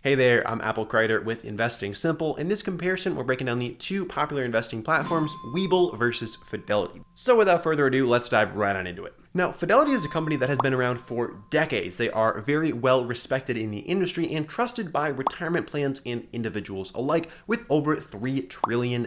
Hey there, I'm Apple Kreider with Investing Simple. In this comparison, we're breaking down the two popular investing platforms, Webull versus Fidelity. So without further ado, let's dive right on into it. Now, Fidelity is a company that has been around for decades. They are very well respected in the industry and trusted by retirement plans and individuals alike, with over $3 trillion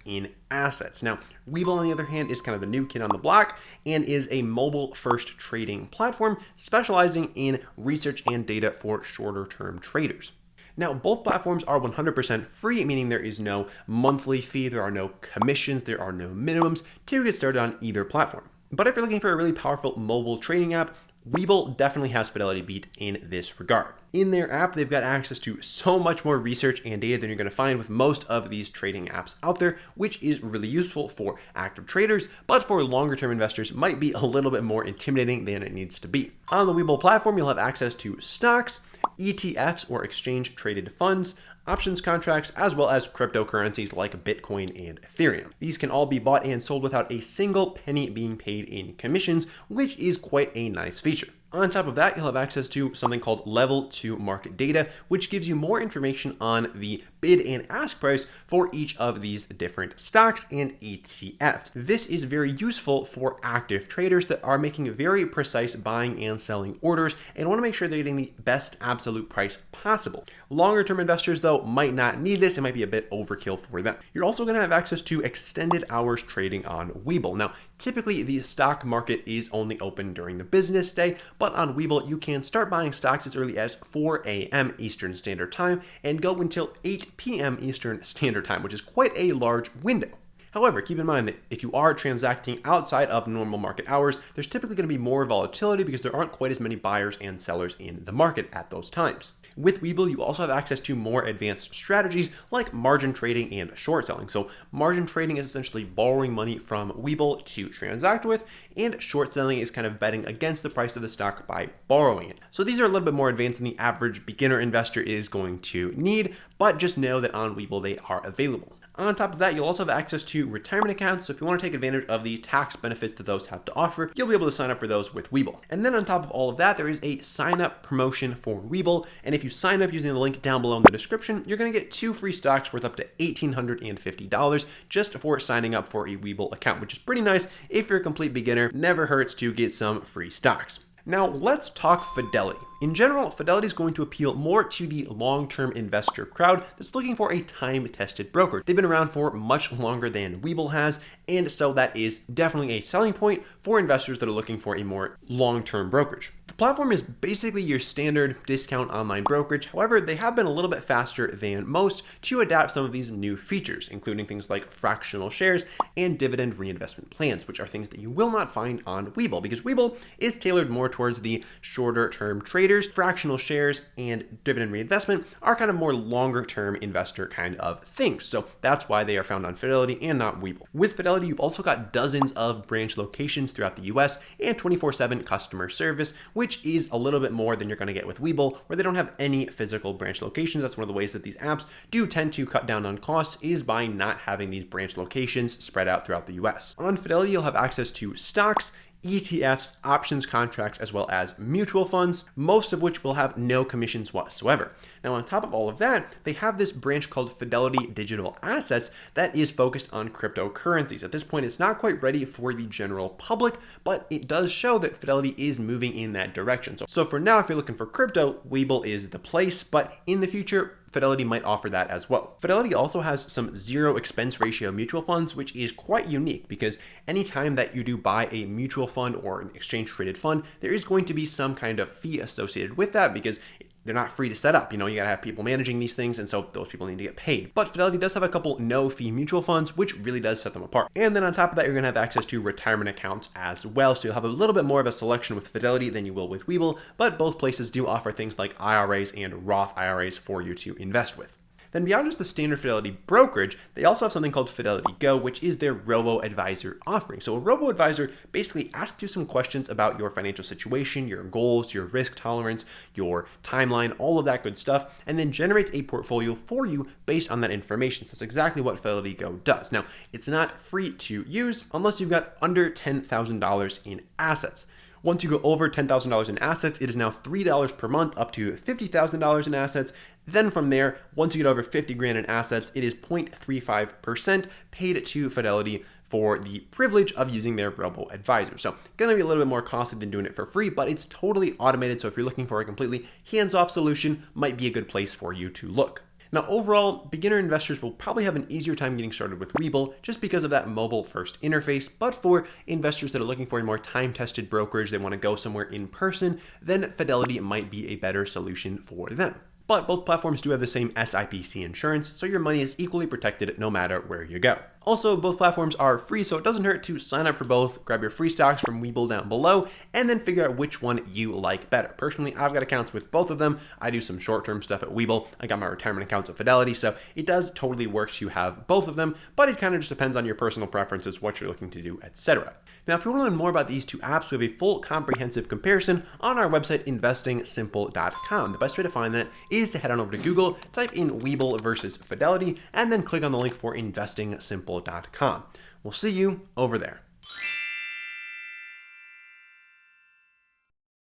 in assets. Now, Webull, on the other hand, is kind of the new kid on the block and is a mobile-first trading platform specializing in research and data for shorter-term traders. Now, both platforms are 100% free, meaning there is no monthly fee, there are no commissions, there are no minimums to get started on either platform. But if you're looking for a really powerful mobile trading app, Webull definitely has Fidelity beat in this regard. In their app, they've got access to so much more research and data than you're going to find with most of these trading apps out there, which is really useful for active traders, but for longer term investors might be a little bit more intimidating than it needs to be. On the Webull platform, you'll have access to stocks, ETFs or exchange traded funds, options contracts, as well as cryptocurrencies like Bitcoin and Ethereum. These can all be bought and sold without a single penny being paid in commissions, which is quite a nice feature. On top of that, you'll have access to something called Level 2 market data, which gives you more information on the bid and ask price for each of these different stocks and ETFs. This is very useful for active traders that are making very precise buying and selling orders and want to make sure they're getting the best absolute price possible. Longer term investors, though, might not need this. It might be a bit overkill for them. You're also going to have access to extended hours trading on Webull. Now, typically the stock market is only open during the business day, but on Webull, you can start buying stocks as early as 4 a.m. Eastern Standard Time and go until 8 p.m. Eastern Standard Time, which is quite a large window. However, keep in mind that if you are transacting outside of normal market hours, there's typically going to be more volatility because there aren't quite as many buyers and sellers in the market at those times. With Webull, you also have access to more advanced strategies like margin trading and short selling. So margin trading is essentially borrowing money from Webull to transact with, and short selling is kind of betting against the price of the stock by borrowing it. So these are a little bit more advanced than the average beginner investor is going to need, but just know that on Webull they are available. On top of that, you'll also have access to retirement accounts, so if you want to take advantage of the tax benefits that those have to offer, you'll be able to sign up for those with Webull. And then on top of all of that, there is a sign-up promotion for Webull, and if you sign up using the link down below in the description, you're going to get 2 free stocks worth up to $1,850 just for signing up for a Webull account, which is pretty nice if you're a complete beginner. Never hurts to get some free stocks. Now, let's talk Fidelity. In general, Fidelity is going to appeal more to the long-term investor crowd that's looking for a time-tested broker. They've been around for much longer than Webull has, and so that is definitely a selling point for investors that are looking for a more long-term brokerage. The platform is basically your standard discount online brokerage. However, they have been a little bit faster than most to adapt some of these new features, including things like fractional shares and dividend reinvestment plans, which are things that you will not find on Webull because Webull is tailored more towards the shorter-term traders. Fractional shares and dividend reinvestment are kind of more longer-term investor kind of things. So that's why they are found on Fidelity and not Webull. With Fidelity, you've also got dozens of branch locations throughout the US and 24/7 customer service, which is a little bit more than you're going to get with Webull, where they don't have any physical branch locations. That's one of the ways that these apps do tend to cut down on costs is by not having these branch locations spread out throughout the US. On Fidelity, you'll have access to stocks, ETFs, options contracts, as well as mutual funds, most of which will have no commissions whatsoever. Now, on top of all of that, they have this branch called Fidelity Digital Assets that is focused on cryptocurrencies. At this point, it's not quite ready for the general public, but it does show that Fidelity is moving in that direction. So for now, if you're looking for crypto, Webull is the place, but in the future, Fidelity might offer that as well. Fidelity also has some zero expense ratio mutual funds, which is quite unique because anytime that you do buy a mutual fund or an exchange traded fund, there is going to be some kind of fee associated with that because they're not free to set up. You gotta have people managing these things, and so those people need to get paid. But Fidelity does have a couple no-fee mutual funds, which really does set them apart. And then on top of that, you're gonna have access to retirement accounts as well. So you'll have a little bit more of a selection with Fidelity than you will with Webull, but both places do offer things like IRAs and Roth IRAs for you to invest with. Then beyond just the standard Fidelity brokerage, they also have something called Fidelity Go, which is their robo-advisor offering. So a robo-advisor basically asks you some questions about your financial situation, your goals, your risk tolerance, your timeline, all of that good stuff, and then generates a portfolio for you based on that information. So that's exactly what Fidelity Go does. Now, it's not free to use unless you've got under $10,000 in assets. Once you go over $10,000 in assets, it is now $3 per month up to $50,000 in assets. Then from there, once you get over 50 grand in assets, it is 0.35% paid to Fidelity for the privilege of using their robo-advisor. So going to be a little bit more costly than doing it for free, but it's totally automated. So if you're looking for a completely hands-off solution, might be a good place for you to look. Now, overall, beginner investors will probably have an easier time getting started with Webull just because of that mobile-first interface. But for investors that are looking for a more time-tested brokerage, they want to go somewhere in person, then Fidelity might be a better solution for them. But both platforms do have the same SIPC insurance, so your money is equally protected no matter where you go. Also, both platforms are free, so it doesn't hurt to sign up for both, grab your free stocks from Webull down below, and then figure out which one you like better. Personally, I've got accounts with both of them. I do some short-term stuff at Webull. I got my retirement accounts at Fidelity, so it does totally work to have both of them, but it kind of just depends on your personal preferences, what you're looking to do, etc. Now, if you want to learn more about these two apps, we have a full comprehensive comparison on our website, investingsimple.com. The best way to find that is to head on over to Google, type in Webull versus Fidelity, and then click on the link for investingsimple.com. We'll see you over there.